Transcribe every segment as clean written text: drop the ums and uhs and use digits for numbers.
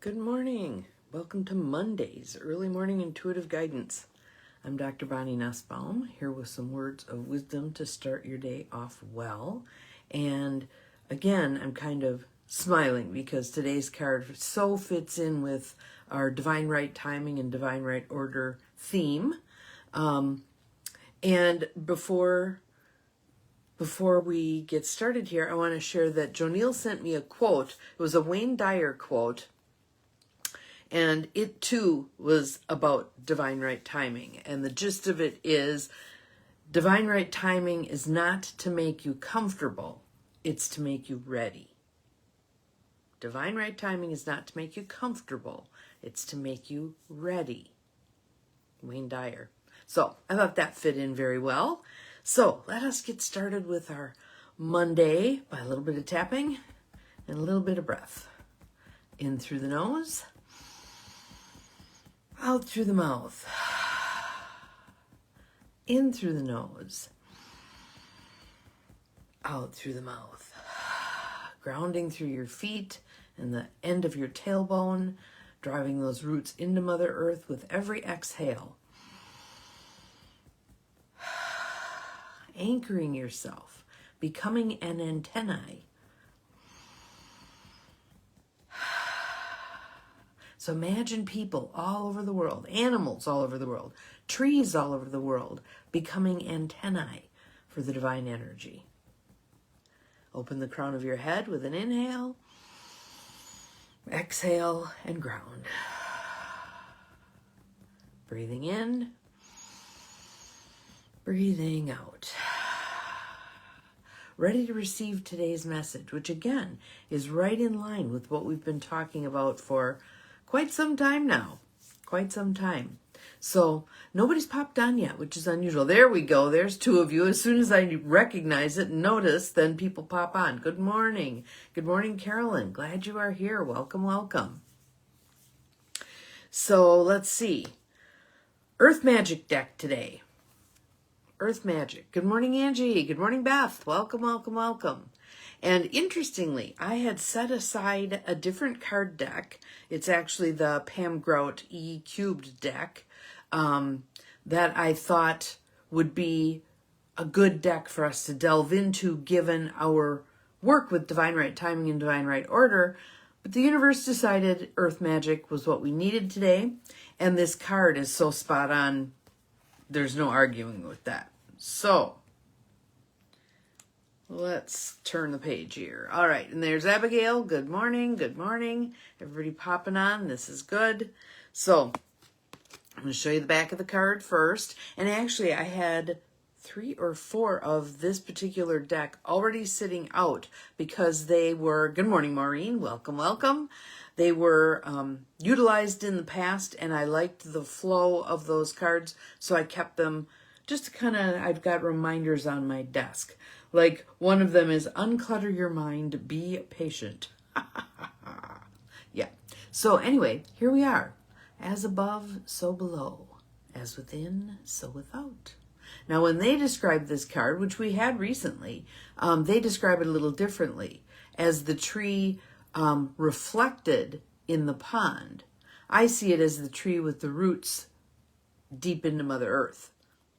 Good morning. Welcome to Monday's Early Morning Intuitive Guidance. I'm Dr. Bonnie Nussbaum, here with some words of wisdom to start your day off well. And again, I'm kind of smiling because today's card so fits in with our Divine Right Timing and Divine Right Order theme. And before we get started here, I want to share that Jonil sent me a quote. It was a Wayne Dyer quote. And it too was about divine right timing. And the gist of it is divine right timing is not to make you comfortable, it's to make you ready. Divine right timing is not to make you comfortable, it's to make you ready. Wayne Dyer. So I thought that fit in very well. So let us get started with our Monday by a little bit of tapping and a little bit of breath. In through the nose. Out through the mouth, in through the nose, out through the mouth, grounding through your feet and the end of your tailbone, driving those roots into Mother Earth with every exhale. Anchoring yourself, becoming an antennae. So imagine people all over the world, animals all over the world, trees all over the world, becoming antennae for the divine energy. Open the crown of your head with an inhale, exhale, and ground. Breathing in, breathing out. Ready to receive today's message, which again is right in line with what we've been talking about for quite some time now, quite some time. So nobody's popped on yet, which is unusual. There we go. There's two of you. As soon as I recognize it and notice, then people pop on. Good morning. Good morning, Carolyn. Glad you are here. Welcome, welcome. So let's see. Earth Magic deck today. Earth Magic. Good morning, Angie. Good morning, Beth. Welcome, welcome, welcome. And interestingly, I had set aside a different card deck. It's actually the Pam Grout E Cubed deck that I thought would be a good deck for us to delve into given our work with Divine Right Timing and Divine Right Order. But the universe decided Earth Magic was what we needed today. And this card is so spot on, there's no arguing with that. So let's turn the page here. All right, and there's Abigail. Good morning, good morning. Everybody popping on. This is good. So I'm going to show you the back of the card first. And actually, I had 3 or 4 of this particular deck already sitting out because they were, good morning, Maureen. Welcome, welcome. They were utilized in the past, and I liked the flow of those cards, so I kept them just to kind of, I've got reminders on my desk. Like one of them is unclutter your mind, be patient. Yeah. So anyway, here we are. As above, so below. As within, so without. Now when they describe this card, which we had recently, they describe it a little differently. As the tree reflected in the pond. I see it as the tree with the roots deep into Mother Earth.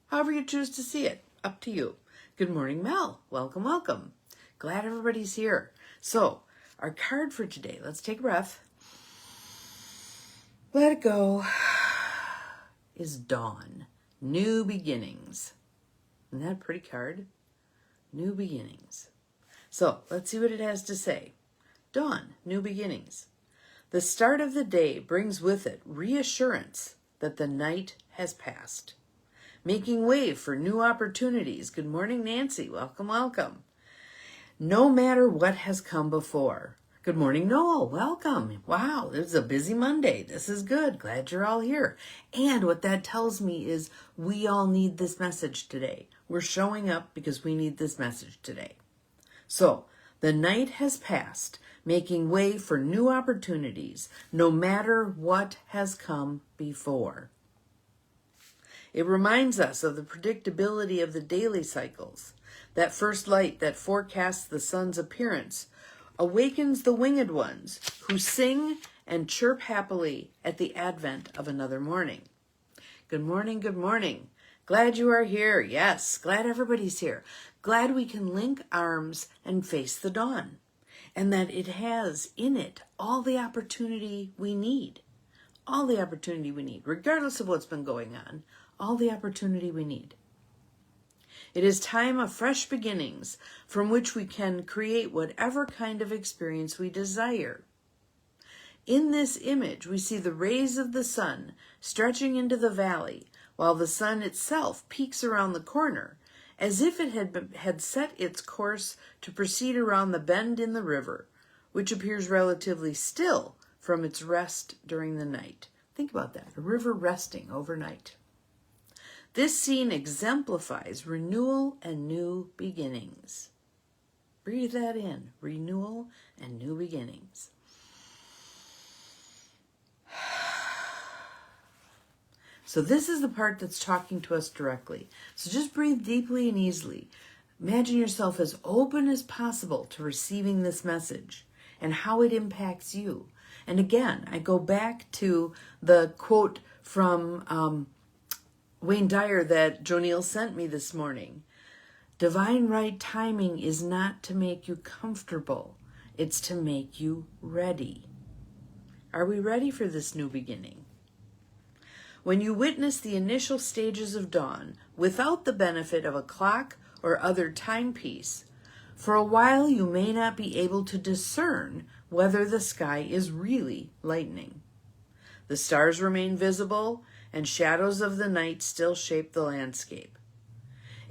However you choose to see it, up to you. Good morning, Mel. Welcome, welcome. Glad everybody's here. So, our card for today, let's take a breath. Let it go. Is Dawn. New beginnings. Isn't that a pretty card? New beginnings. So, let's see what it has to say. Dawn, new beginnings. The start of the day brings with it reassurance that the night has passed. Making way for new opportunities. Good morning, Nancy. Welcome, welcome. No matter what has come before. Good morning, Noel. Welcome. Wow, it's a busy Monday. This is good. Glad you're all here. And what that tells me is we all need this message today. We're showing up because we need this message today. So, the night has passed, making way for new opportunities, no matter what has come before. It reminds us of the predictability of the daily cycles. That first light that forecasts the sun's appearance awakens the winged ones who sing and chirp happily at the advent of another morning. Good morning, good morning. Glad you are here. Yes, glad everybody's here. Glad we can link arms and face the dawn, and that it has in it all the opportunity we need. All the opportunity we need, regardless of what's been going on, all the opportunity we need. It is time of fresh beginnings from which we can create whatever kind of experience we desire. In this image, we see the rays of the sun stretching into the valley, while the sun itself peeks around the corner, as if it had set its course to proceed around the bend in the river, which appears relatively still from its rest during the night. Think about that, a river resting overnight. This scene exemplifies renewal and new beginnings. Breathe that in, renewal and new beginnings. So this is the part that's talking to us directly. So just breathe deeply and easily. Imagine yourself as open as possible to receiving this message and how it impacts you. And again, I go back to the quote from Wayne Dyer that Jonelle sent me this morning. Divine right timing is not to make you comfortable. It's to make you ready. Are we ready for this new beginning? When you witness the initial stages of dawn without the benefit of a clock or other timepiece, for a while you may not be able to discern whether the sky is really lightening. The stars remain visible, and shadows of the night still shape the landscape.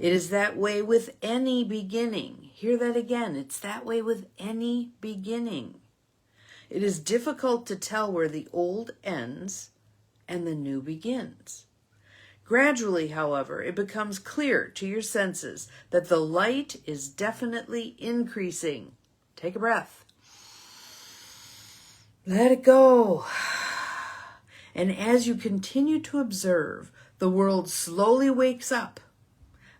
It is that way with any beginning. Hear that again. It's that way with any beginning. It is difficult to tell where the old ends and the new begins. Gradually, however, it becomes clear to your senses that the light is definitely increasing. Take a breath. Let it go. And as you continue to observe, the world slowly wakes up,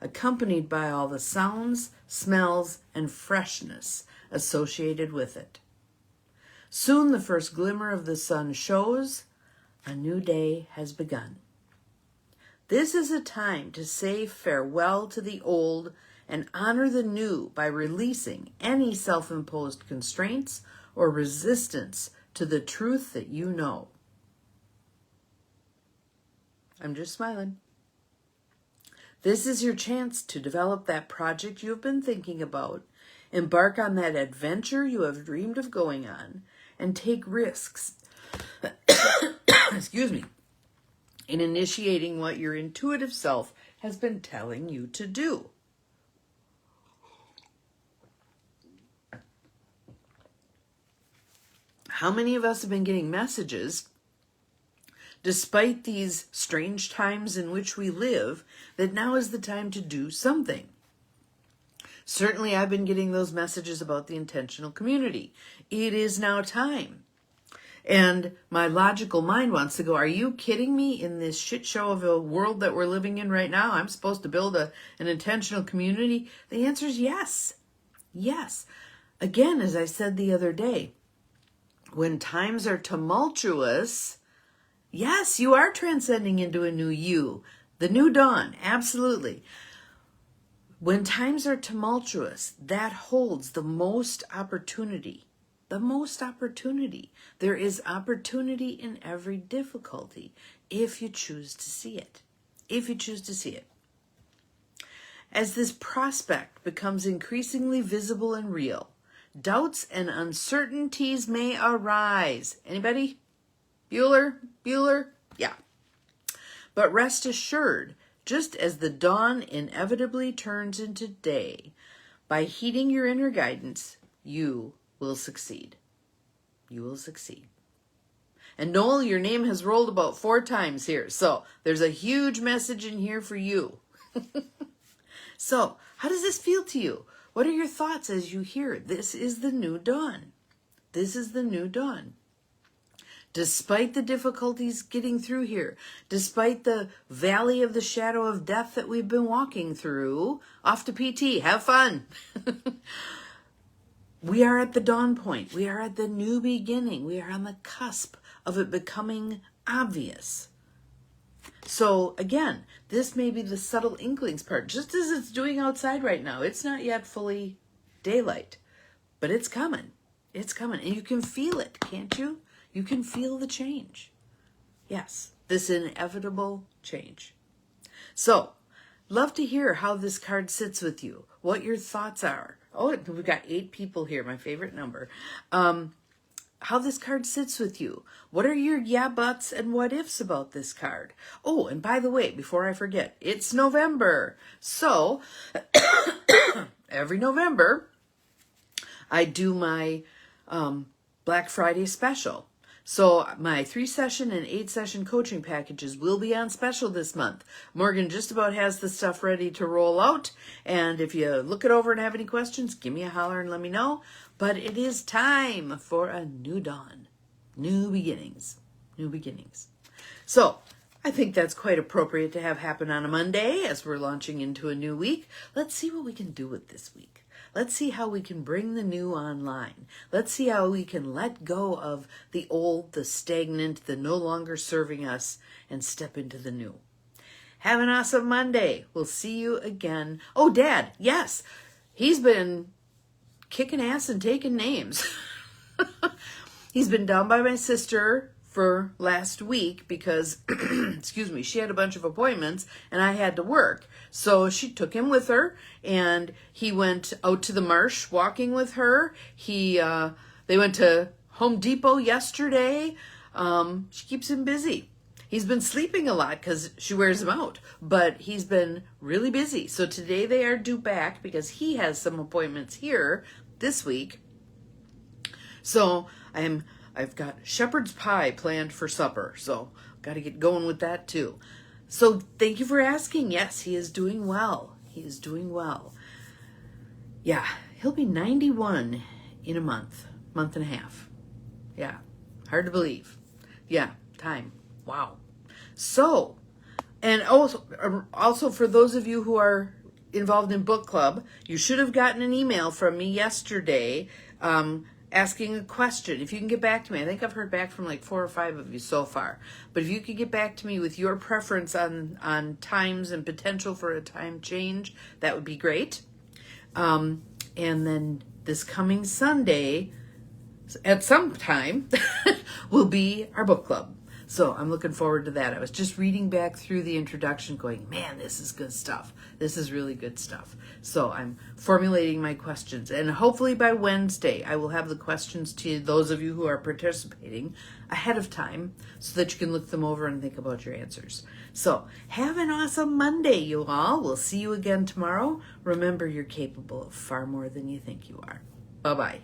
accompanied by all the sounds, smells, and freshness associated with it. Soon the first glimmer of the sun shows a new day has begun. This is a time to say farewell to the old and honor the new by releasing any self-imposed constraints or resistance to the truth that you know. I'm just smiling. This is your chance to develop that project you have been thinking about, embark on that adventure you have dreamed of going on, and take risks, excuse me, in initiating what your intuitive self has been telling you to do. How many of us have been getting messages, despite these strange times in which we live, that now is the time to do something? Certainly, I've been getting those messages about the intentional community. It is now time. And my logical mind wants to go, are you kidding me? In this shit show of a world that we're living in right now, I'm supposed to build an intentional community? The answer is yes. Yes. Again, as I said the other day, when times are tumultuous, yes, you are transcending into a new you, the new dawn, absolutely. When times are tumultuous, that holds the most opportunity. The most opportunity. There is opportunity in every difficulty if you choose to see it. If you choose to see it. As this prospect becomes increasingly visible and real, doubts and uncertainties may arise. Anybody? Bueller? Yeah. But rest assured, just as the dawn inevitably turns into day, by heeding your inner guidance, you will succeed. You will succeed. And Noel, your name has rolled about 4 times here, so there's a huge message in here for you. So, how does this feel to you? What are your thoughts as you hear it? This is the new dawn. This is the new dawn. Despite the difficulties getting through here, despite the valley of the shadow of death that we've been walking through, off to PT, have fun. we are at the dawn point. We are at the new beginning. We are on the cusp of it becoming obvious. So again, this may be the subtle inklings part, just as it's doing outside right now. It's not yet fully daylight, but it's coming. It's coming. And you can feel it, can't you? You can feel the change. Yes, this inevitable change. So, love to hear how this card sits with you, what your thoughts are. Oh, we've got 8 people here, my favorite number. How this card sits with you. What are your yeah buts and what ifs about this card? Oh, and by the way, before I forget, it's November. So, every November, I do my Black Friday special. So my 3-session and 8-session coaching packages will be on special this month. Morgan just about has the stuff ready to roll out. And if you look it over and have any questions, give me a holler and let me know. But it is time for a new dawn. New beginnings. New beginnings. So I think that's quite appropriate to have happen on a Monday as we're launching into a new week. Let's see what we can do with this week. Let's see how we can bring the new online. Let's see how we can let go of the old, the stagnant, the no longer serving us, and step into the new. Have an awesome Monday. We'll see you again. Oh, Dad, yes, he's been kicking ass and taking names. He's been down by my sister for last week because, excuse me, she had a bunch of appointments and I had to work. So she took him with her and he went out to the marsh walking with her. They went to Home Depot yesterday. She keeps him busy. He's been sleeping a lot because she wears him out, but he's been really busy. So today they are due back because he has some appointments here this week. So I've got shepherd's pie planned for supper, so got to get going with that too. So thank you for asking. Yes, he is doing well. He is doing well. Yeah, he'll be 91 in a month and a half. Yeah, hard to believe. Yeah, time. Wow. So, and also for those of you who are involved in book club, you should have gotten an email from me yesterday asking a question. If you can get back to me, I think I've heard back from like 4 or 5 of you so far. But if you could get back to me with your preference on times and potential for a time change, that would be great. And then this coming Sunday, at some time, will be our book club. So I'm looking forward to that. I was just reading back through the introduction going, man, this is good stuff. This is really good stuff. So I'm formulating my questions. And hopefully by Wednesday, I will have the questions to those of you who are participating ahead of time so that you can look them over and think about your answers. So have an awesome Monday, you all. We'll see you again tomorrow. Remember, you're capable of far more than you think you are. Bye-bye.